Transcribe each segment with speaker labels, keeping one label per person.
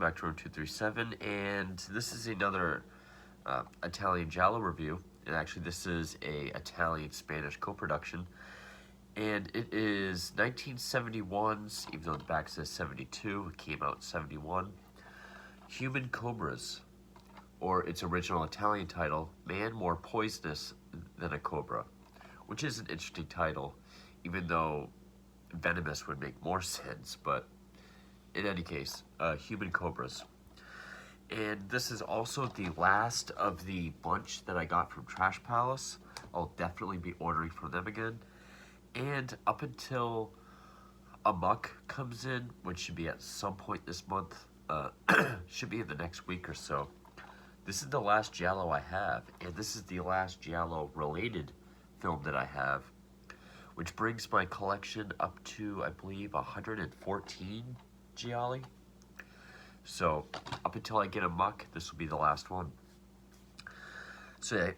Speaker 1: back to Room 237, and this is another Italian Giallo review. And actually, this is a Italian-Spanish co-production, and it is 1971's, even though the back says 72, it came out in 71, Human Cobras, or its original Italian title, Man More Poisonous Than a Cobra, which is an interesting title, even though venomous would make more sense, but in any case, Human Cobras. And this is also the last of the bunch that I got from Trash Palace. I'll definitely be ordering from them again. And up until Amok comes in, which should be at some point this month, should be in the next week or so. This is the last Giallo I have, and this is the last Giallo-related film that I have, which brings my collection up to, I believe, 114 Gialli. So, up until I get a muck, this will be the last one. So,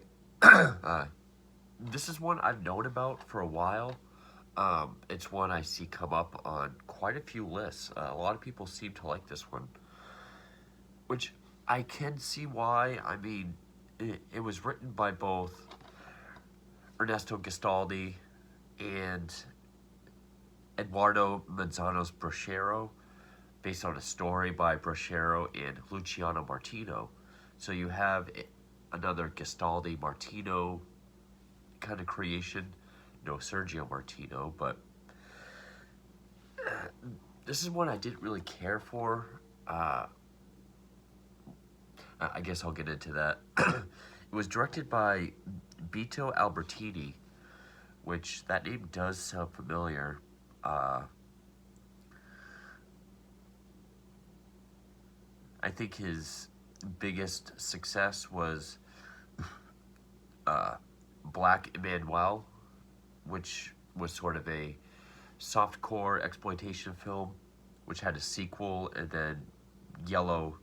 Speaker 1: this is one I've known about for a while. It's one I see come up on quite a few lists. A lot of people seem to like this one, which I can see why. I mean, it was written by both Ernesto Gastaldi and Eduardo Manzano's Brochero, based on a story by Brochero and Luciano Martino. So you have another Gastaldi Martino kind of creation. No Sergio Martino, but this is one I didn't really care for. I guess I'll get into that. It was directed by Vito Albertini, which that name does sound familiar. I think his biggest success was Black Emmanuel, which was sort of a softcore exploitation film, which had a sequel, and then Yellow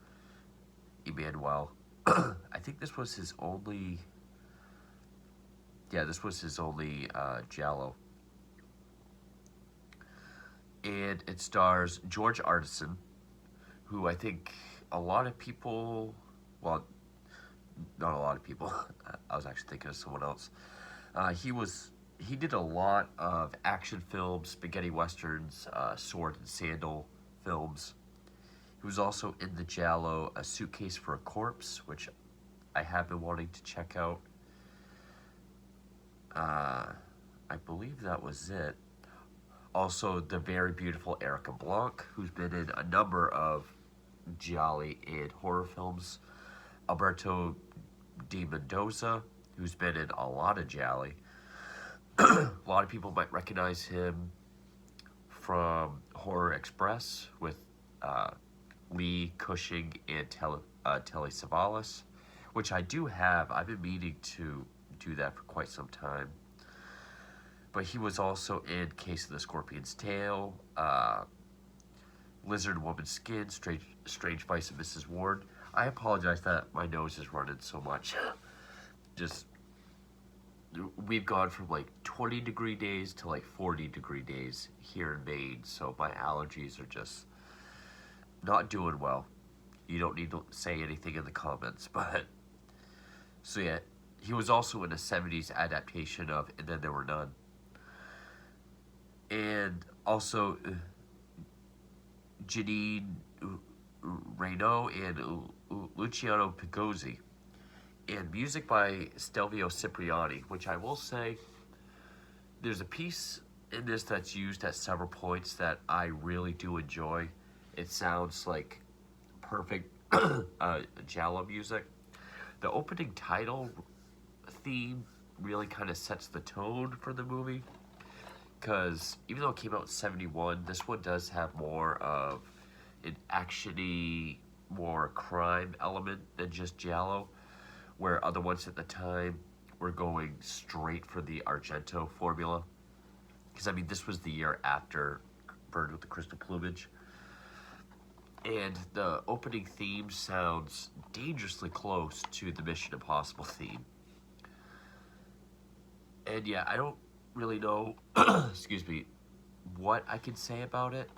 Speaker 1: Emmanuel. I think this was his only... Yeah, this was his only Giallo. And it stars George Artisan, who I think a lot of people, well, not a lot of people, I was actually thinking of someone else. He did a lot of action films, spaghetti westerns, sword and sandal films. He was also in the Giallo A Suitcase for a Corpse, which I have been wanting to check out. I believe that was it. Also, the very beautiful Erica Blanc, who's been in a number of Gialli and horror films. Alberto Di Mendoza, who's been in a lot of Gialli. A lot of people might recognize him from Horror Express with Lee Cushing and Telly Savalas, which I do have. I've been meaning to do that for quite some time. But he was also in Case of the Scorpion's Tail, Lizard Woman's Skin, Strange Vice of Mrs. Ward. I apologize that my nose is running so much. Just, we've gone from like 20-degree days to like 40-degree days here in Maine, so my allergies are just not doing well. You don't need to say anything in the comments, but... So yeah, he was also in a 70s adaptation of And Then There Were None. And also Janine Reynaud and Luciano Pigozzi. And music by Stelvio Cipriani, which I will say, there's a piece in this that's used at several points that I really do enjoy. It sounds like perfect Giallo music. The opening title theme really kind of sets the tone for the movie, because even though it came out in 71, this one does have more of an action-y, more crime element than just Giallo, where other ones at the time were going straight for the Argento formula. Because, I mean, this was the year after Bird with the Crystal Plumage. And the opening theme sounds dangerously close to the Mission Impossible theme. And yeah, I don't really know, excuse me, what I can say about it.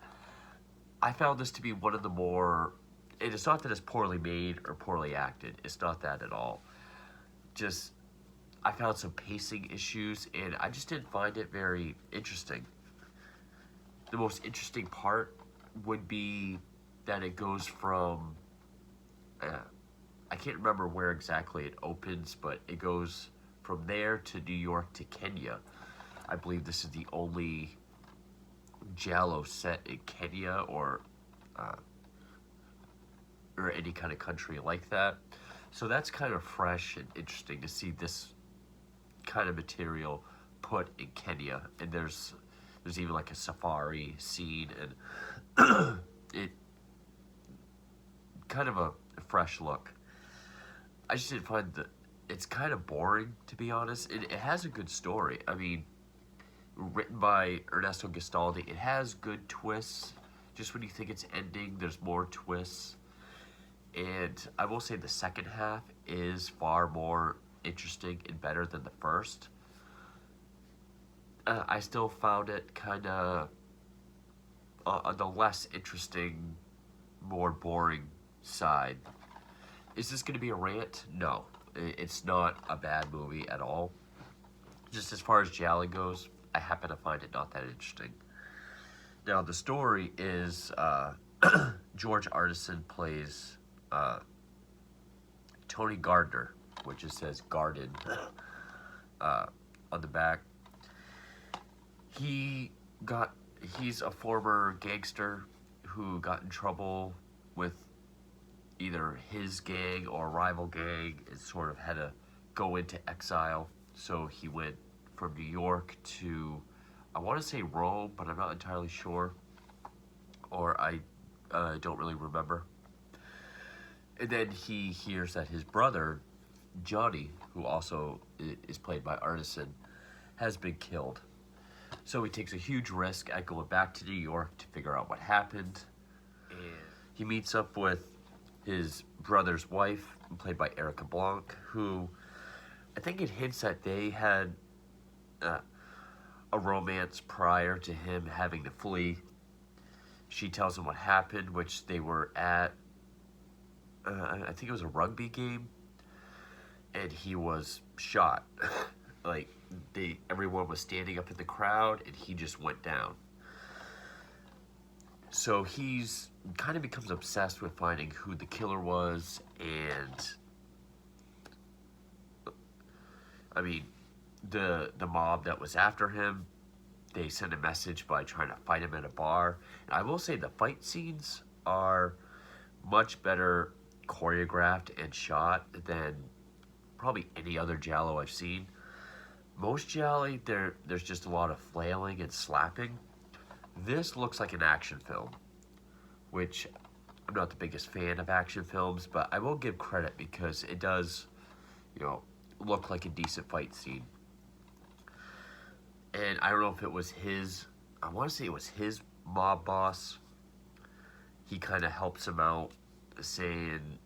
Speaker 1: I found this to be one of the more And it's not that it's poorly made or poorly acted. It's not that at all. Just, I found some pacing issues, and I just didn't find it very interesting. The most interesting part would be that it goes from, I can't remember where exactly it opens, but it goes from there to New York to Kenya. I believe this is the only Giallo set in Kenya or any kind of country like that. So that's kind of fresh and interesting to see this kind of material put in Kenya. And there's even like a safari scene, and it kind of a fresh look. I just didn't find that it's kind of boring, to be honest. It has a good story. I mean, written by Ernesto Gastaldi, it has good twists. Just when you think it's ending, there's more twists. And I will say the second half is far more interesting and better than the first. I still found it kind of on the less interesting, more boring side. Is this going to be a rant? No. It's not a bad movie at all. Just as far as Giallo goes, I happen to find it not that interesting. Now, the story is George Arneson plays Tony Gardner, which it says Garden on the back. He's a former gangster who got in trouble with either his gang or a rival gang and sort of had to go into exile. So he went from New York to, I want to say Rome, but I'm not entirely sure. Or I don't really remember. And then he hears that his brother, Johnny, who also is played by Arneson, has been killed. So he takes a huge risk at going back to New York to figure out what happened. And he meets up with his brother's wife, played by Erica Blanc, who I think it hints that they had a romance prior to him having to flee. She tells him what happened, which they were at, I think it was a rugby game, and he was shot. Like, everyone was standing up in the crowd, and he just went down. So he's kind of becomes obsessed with finding who the killer was, and I mean, the mob that was after him, they sent a message by trying to fight him at a bar. And I will say the fight scenes are much better choreographed and shot than probably any other Giallo I've seen. Most Gialli, there's just a lot of flailing and slapping. This looks like an action film, which I'm not the biggest fan of action films, but I will give credit because it does, look like a decent fight scene. And I don't know if it was I want to say it was his mob boss. He kind of helps him out, saying,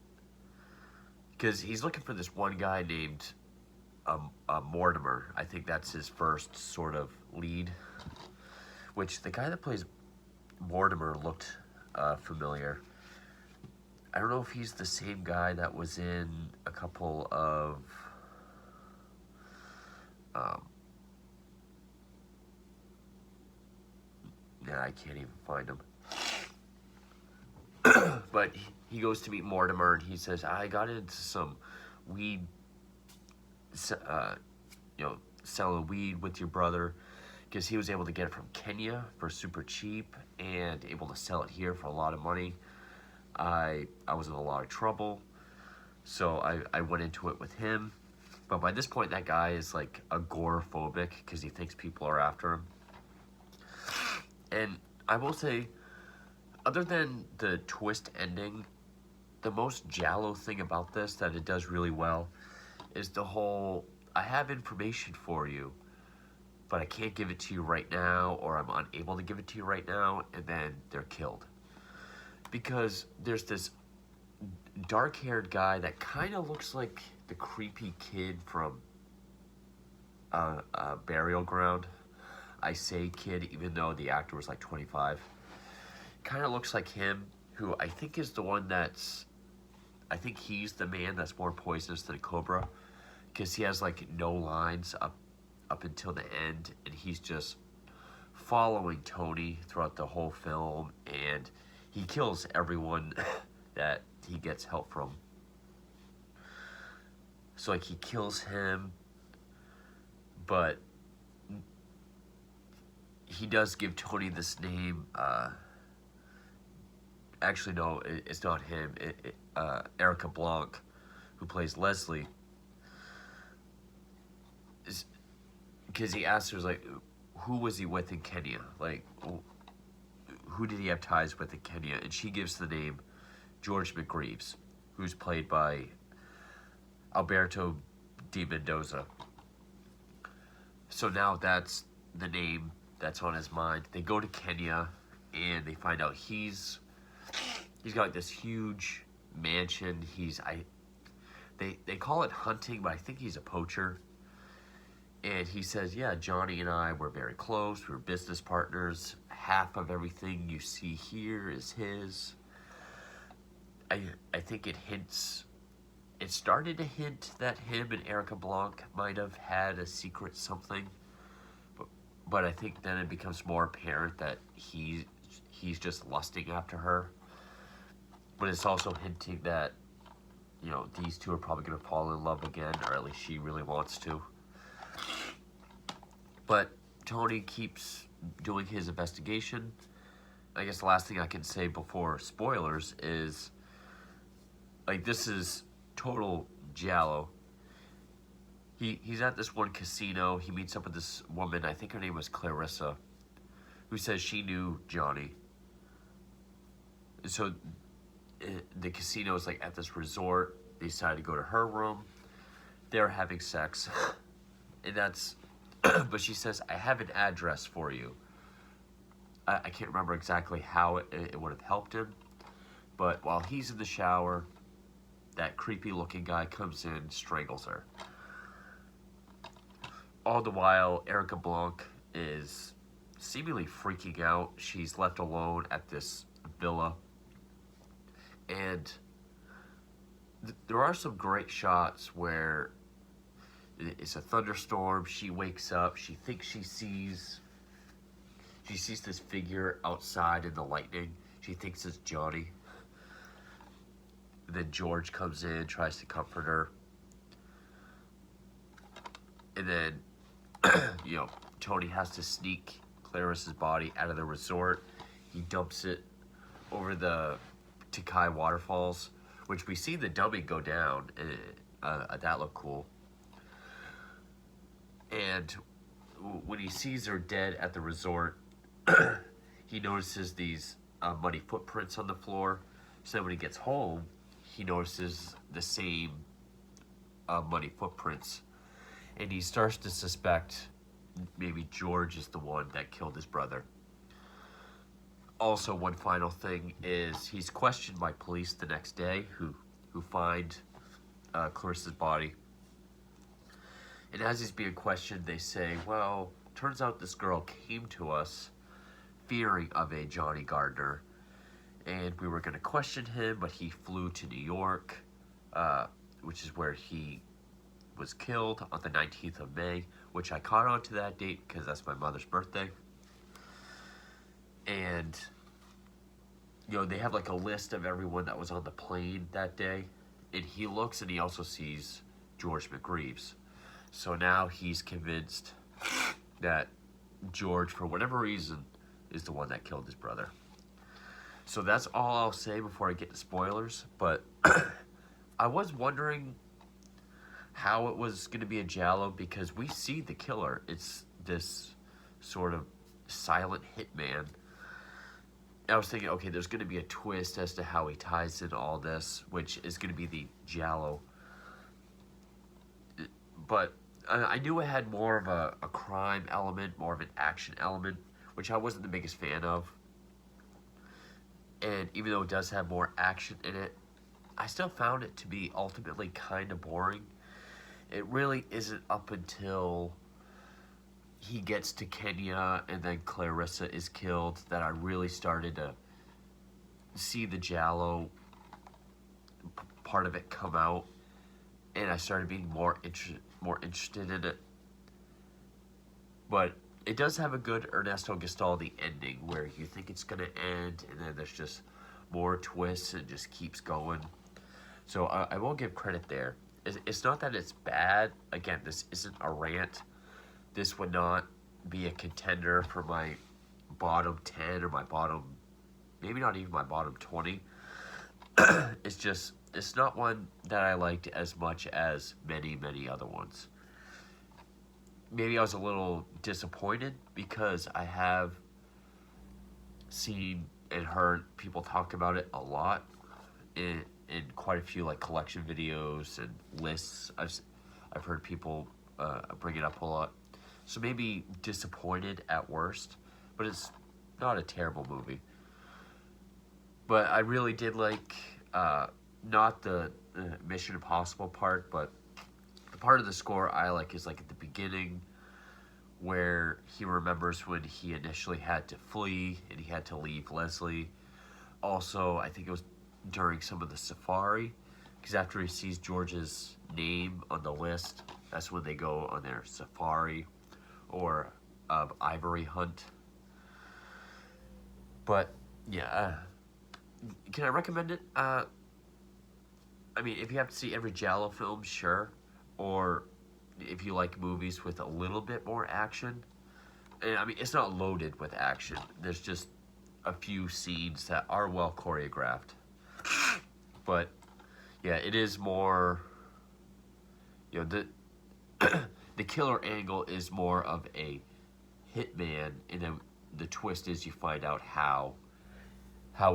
Speaker 1: because he's looking for this one guy named Mortimer. I think that's his first sort of lead. Which the guy that plays Mortimer looked familiar. I don't know if he's the same guy that was in a couple of I can't even find him. But he goes to meet Mortimer, and he says, I got into some weed, selling weed with your brother, because he was able to get it from Kenya for super cheap and able to sell it here for a lot of money. I was in a lot of trouble, so I went into it with him. But by this point, that guy is like agoraphobic because he thinks people are after him. And I will say, other than the twist ending, the most Giallo thing about this that it does really well is the whole, I have information for you, but I can't give it to you right now, or I'm unable to give it to you right now, and then they're killed. Because there's this dark-haired guy that kind of looks like the creepy kid from Burial Ground. I say kid, even though the actor was like 25. Kind of looks like him, who I think is the one that's, I think he's the man that's more poisonous than Cobra, because he has like no lines up until the end, and he's just following Tony throughout the whole film, and he kills everyone that he gets help from. So like he kills him, but he does give Tony this name. Actually, no, it's not him. Erica Blanc, who plays Leslie, because he asks her, like, who was he with in Kenya? Like, who did he have ties with in Kenya? And she gives the name George McGreaves, who's played by Alberto de Mendoza. So now that's the name that's on his mind. They go to Kenya, and they find out he's got like this huge mansion. They call it hunting, but I think he's a poacher. And he says, yeah, Johnny and I were very close. We were business partners. Half of everything you see here is his. I think it started to hint that him and Erica Blanc might have had a secret something. But I think then it becomes more apparent that he's just lusting after her. But it's also hinting that, you know, these two are probably going to fall in love again, or at least she really wants to. But Tony keeps doing his investigation. I guess the last thing I can say before spoilers is, like, this is total Giallo. He's at this one casino. He meets up with this woman, I think her name was Clarissa, who says she knew Johnny. So the casino is like at this resort. They decide to go to her room. They're having sex. And that's, but she says, I have an address for you. I can't remember exactly how it would have helped him. But while he's in the shower, that creepy looking guy comes in, strangles her. All the while, Erica Blanc is seemingly freaking out. She's left alone at this villa. And there are some great shots where it's a thunderstorm. She wakes up. She thinks she sees this figure outside in the lightning. She thinks it's Johnny. And then George comes in, tries to comfort her. And then, you know, Tony has to sneak Clarissa's body out of the resort. He dumps it over the Takai waterfalls, which we see the dubbing go down. That looked cool. And when he sees her dead at the resort, he notices these muddy footprints on the floor. So then when he gets home, he notices the same muddy footprints. And he starts to suspect maybe George is the one that killed his brother. Also, one final thing is he's questioned by police the next day who find Clarissa's body. And as he's being questioned, they say, well, turns out this girl came to us fearing of a Johnny Gardner. And we were going to question him, but he flew to New York, which is where he was killed on the 19th of May, which I caught on to that date because that's my mother's birthday. And, you know, they have like a list of everyone that was on the plane that day. And he looks and he also sees George McGreaves. So now he's convinced that George, for whatever reason, is the one that killed his brother. So that's all I'll say before I get to spoilers. But I was wondering how it was going to be a Giallo, because we see the killer. It's this sort of silent hitman. I was thinking, okay, there's going to be a twist as to how he ties in all this, which is going to be the Giallo. But I knew it had more of a crime element, more of an action element, which I wasn't the biggest fan of. And even though it does have more action in it, I still found it to be ultimately kind of boring. It really isn't up until he gets to Kenya and then Clarissa is killed that I really started to see the Giallo part of it come out, and I started being more interested in it. But it does have a good Ernesto Gastaldi ending where you think it's gonna end, and then there's just more twists and just keeps going. So I will give credit there. It's not that it's bad. Again, this isn't a rant. This would not be a contender for my bottom 10 or my bottom, maybe not even my bottom 20. It's not one that I liked as much as many other ones. Maybe I was a little disappointed because I have seen and heard people talk about it a lot in quite a few like collection videos and lists. I've heard people bring it up a lot. So maybe disappointed at worst, but it's not a terrible movie. But I really did like not the Mission Impossible part, but the part of the score I like is like at the beginning where he remembers when he initially had to flee and he had to leave Leslie. Also, I think it was during some of the safari, because after he sees George's name on the list, that's when they go on their safari or ivory hunt. But yeah, can I recommend it? I mean, if you have to see every Giallo film, sure. Or if you like movies with a little bit more action. And I mean, it's not loaded with action. There's just a few scenes that are well choreographed. But yeah, it is more, the the killer angle is more of a hitman, and then the twist is you find out how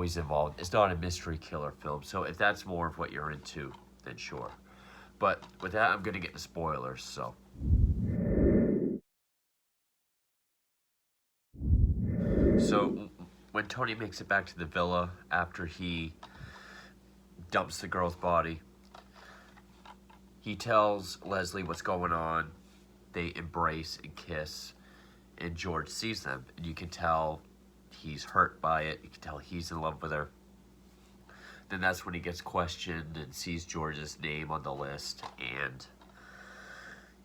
Speaker 1: he's involved. It's not a mystery killer film, so if that's more of what you're into, then sure. But with that, I'm gonna get the spoilers. So when Tony makes it back to the villa after he dumps the girl's body, he tells Leslie what's going on. They embrace and kiss, and George sees them, and you can tell he's hurt by it. You can tell he's in love with her. Then that's when he gets questioned and sees George's name on the list, and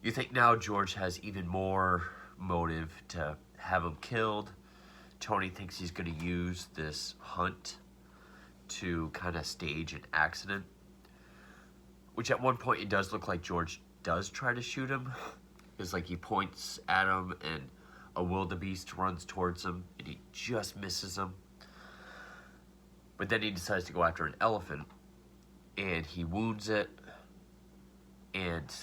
Speaker 1: you think now George has even more motive to have him killed. Tony thinks he's going to use this hunt to kind of stage an accident, which at one point it does look like George does try to shoot him. It's like he points at him and a wildebeest runs towards him and he just misses him. But then he decides to go after an elephant and he wounds it. And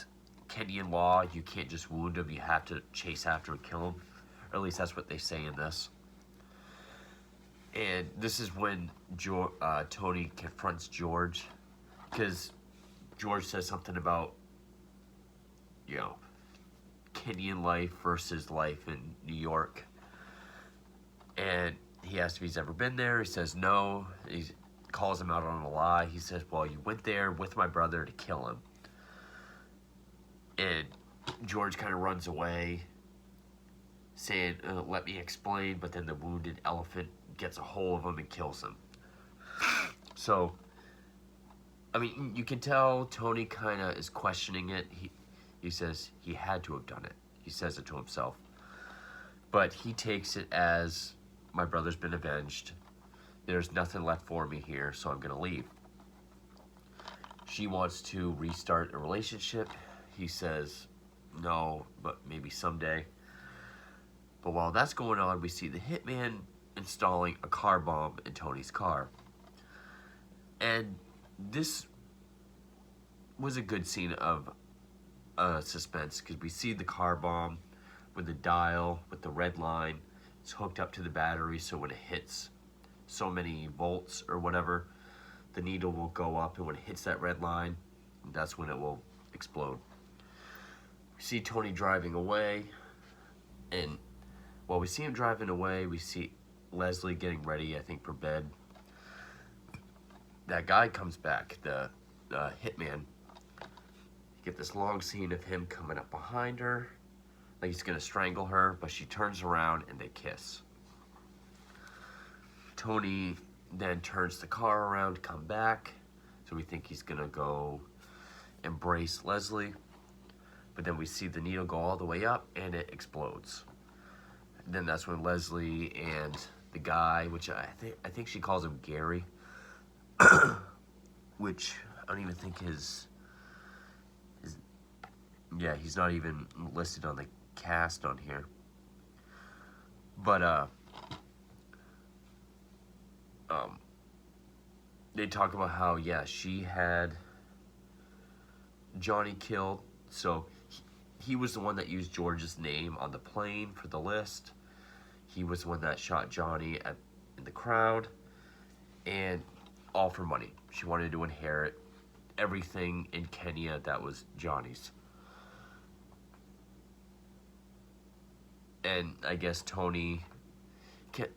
Speaker 1: Kenyan law, you can't just wound him, you have to chase after and kill him. Or at least that's what they say in this. And this is when Tony confronts George, because George says something about, Kenyan life versus life in New York. And he asks if he's ever been there. He says no. He calls him out on a lie. He says, well, you went there with my brother to kill him. And George kind of runs away, saying, let me explain, but then the wounded elephant gets a hold of him and kills him. So, I mean, you can tell Tony kind of is questioning it. He says he had to have done it. He says it to himself. But he takes it as, my brother's been avenged. There's nothing left for me here, so I'm going to leave. She wants to restart a relationship. He says, no, but maybe someday. But while that's going on, we see the hitman installing a car bomb in Tony's car. And this was a good scene of suspense, because we see the car bomb with the dial, with the red line. It's hooked up to the battery, so when it hits so many volts or whatever, the needle will go up, and when it hits that red line, that's when it will explode. We see Tony driving away, and while we see him driving away, we see Leslie getting ready, I think, for bed. That guy comes back, the hitman. You get this long scene of him coming up behind her, like he's gonna strangle her, but she turns around and they kiss. Tony then turns the car around to come back. So we think he's gonna go embrace Leslie. But then we see the needle go all the way up and it explodes. And then that's when Leslie and the guy, which I think she calls him Gary, which I don't even think yeah, he's not even listed on the cast on here. But they talk about how, yeah, she had Johnny killed, so he was the one that used George's name on the plane for the list. He was the one that shot Johnny in the crowd, and all for money. She wanted to inherit everything in Kenya that was Johnny's. And I guess Tony,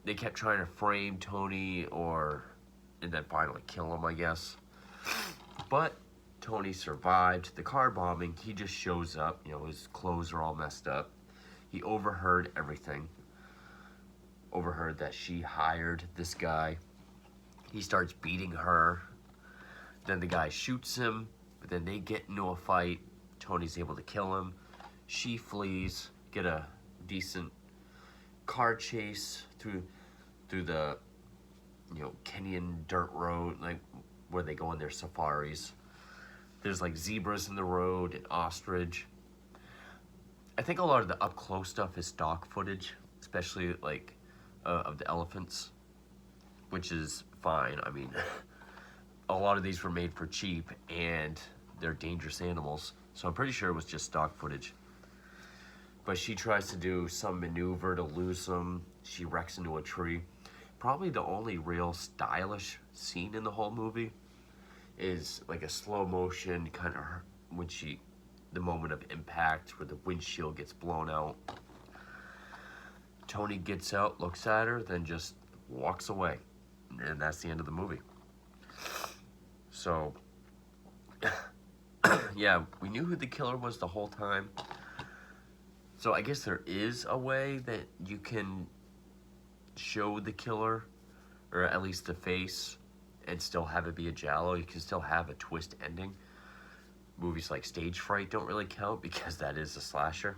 Speaker 1: they kept trying to frame Tony and then finally kill him, I guess. But Tony survived the car bombing. He just shows up, his clothes are all messed up. He overheard everything. Overheard that she hired this guy. He starts beating her. Then the guy shoots him, but then they get into a fight. Tony's able to kill him. She flees, get a decent car chase through the Kenyan dirt road, like where they go on their safaris. There's like zebras in the road and ostrich. I think a lot of the up close stuff is stock footage, especially like of the elephants, which is fine. I mean, a lot of these were made for cheap and they're dangerous animals, so I'm pretty sure it was just stock footage. But she tries to do some maneuver to lose them. She wrecks into a tree. Probably the only real stylish scene in the whole movie is like a slow motion kind of when the moment of impact where the windshield gets blown out. Tony gets out, looks at her, then just walks away. And that's the end of the movie. So, yeah, we knew who the killer was the whole time. So I guess there is a way that you can show the killer, or at least the face, and still have it be a Giallo. You can still have a twist ending. Movies like Stage Fright don't really count because that is a slasher.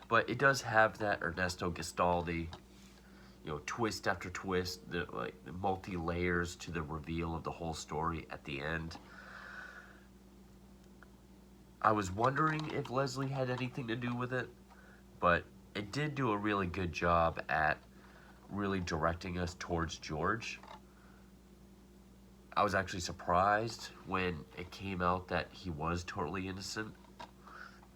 Speaker 1: But it does have that Ernesto Gastaldi, twist after twist, the multi-layers to the reveal of the whole story at the end. I was wondering if Leslie had anything to do with it, but it did do a really good job at really directing us towards George. I was actually surprised when it came out that he was totally innocent.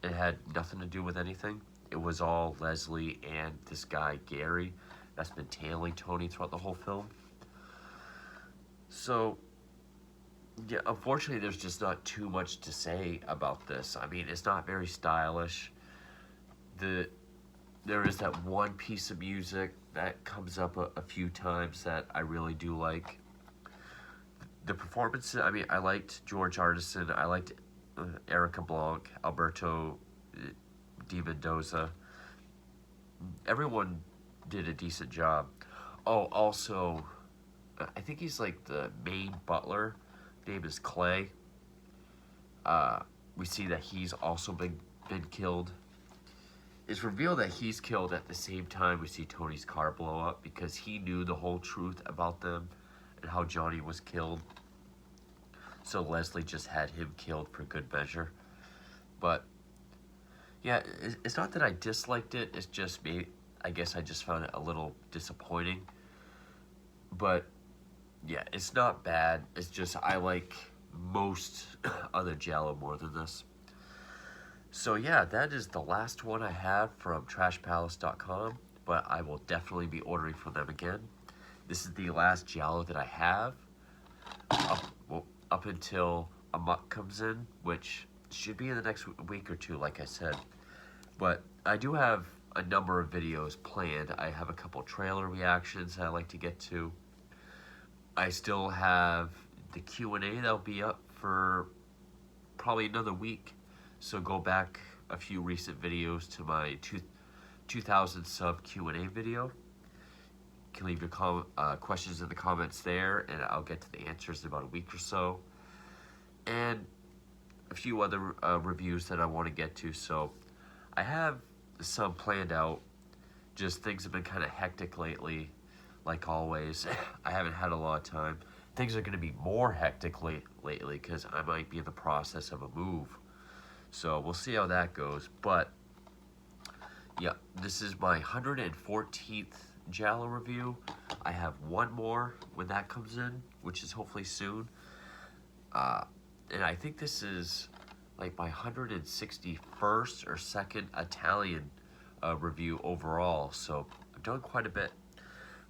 Speaker 1: It had nothing to do with anything. It was all Leslie and this guy, Gary, that's been tailing Tony throughout the whole film. So, yeah, unfortunately, there's just not too much to say about this. I mean, it's not very stylish. There is that one piece of music that comes up a few times that I really do like. The performances, I mean, I liked George Arneson. I liked Erica Blanc, Alberto Di Mendoza. Everyone did a decent job. Oh, also, I think he's like the main butler. His name is Clay. We see that he's also been killed. It's revealed that he's killed at the same time we see Tony's car blow up because he knew the whole truth about them and how Johnny was killed. So Leslie just had him killed for good measure. But yeah, it's not that I disliked it. It's just me. I guess I just found it a little disappointing. But yeah, it's not bad. It's just I like most other Giallo more than this. So yeah, that is the last one I have from trashpalace.com, but I will definitely be ordering from them again. This is the last Giallo that I have up until Amok comes in, which should be in the next week or two, like I said. But I do have a number of videos planned. I have a couple trailer reactions that I like to get to. I still have the Q&A that'll be up for probably another week. So go back a few recent videos to my 2000 sub Q&A video. can leave your questions in the comments there, and I'll get to the answers in about a week or so. And a few other reviews that I want to get to. So I have some planned out. Just things have been kind of hectic lately, like always. I haven't had a lot of time. Things are going to be more hectic lately because I might be in the process of a move. So we'll see how that goes. But yeah, this is my 114th Giallo review. I have one more when that comes in, which is hopefully soon. And I think this is like my 161st or second Italian review overall. So I've done quite a bit.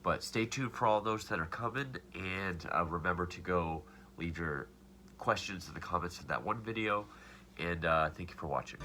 Speaker 1: But stay tuned for all those that are coming. And remember to go leave your questions in the comments of that one video. And thank you for watching.